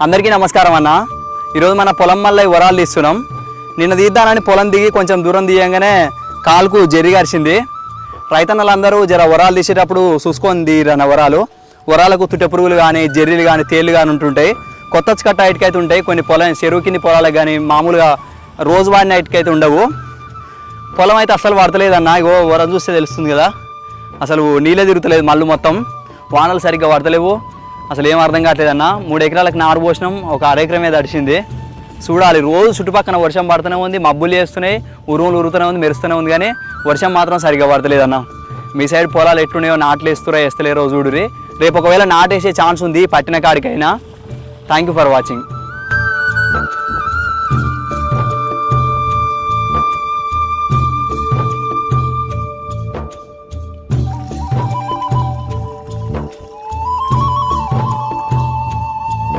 అందరికీ నమస్కారం అన్న. ఈరోజు మన పొలం వల్ల వరాలు తీస్తున్నాం. నిన్న తీద్దానని పొలం దిగి కొంచెం దూరం తీయంగానే కాలుకు జెర్రి గరిచింది. రైతన్నలందరూ జర వరాలు తీసేటప్పుడు చూసుకొని తీరన్న వరాలకు తుట్టె పురుగులు కానీ జెర్రీలు కానీ తేళ్ళు కానీ ఉంటుంటాయి. కొత్త కట్ట ఐటికైతే ఉంటాయి. కొన్ని పొలం చెరువు కింది పొలాలకు కానీ మామూలుగా రోజు వాడిన ఐటికైతే ఉండవు. పొలం అయితే అస్సలు పడతలేదన్న. ఇగో వరం చూస్తే తెలుస్తుంది కదా, అసలు నీళ్ళే తిరుగుతలేదు. మళ్ళీ మొత్తం వానలు సరిగ్గా పడతలేవు. అసలు ఏం అర్థం కావట్లేదన్న. 3 ఎకరాలకు నారు పోసినాం, ఒక 1/2 ఎకరం మీద తడిచింది. చూడాలి, రోజు చుట్టుపక్కల వర్షం పడుతూనే ఉంది, మబ్బులు వేస్తున్నాయి, ఉరుములు ఉరుతూనే ఉంది, మెరుస్తూనే ఉంది, కానీ వర్షం మాత్రం సరిగ్గా పడతలేదన్న. మీ సైడ్ పొలాలు ఎట్టున్నాయో, నాట్లు వేస్తురా వేస్తలేరో చూడురి. రేపు ఒకవేళ నాటేసే ఛాన్స్ ఉంది పట్టిన కాడికైనా. Thank you for watching.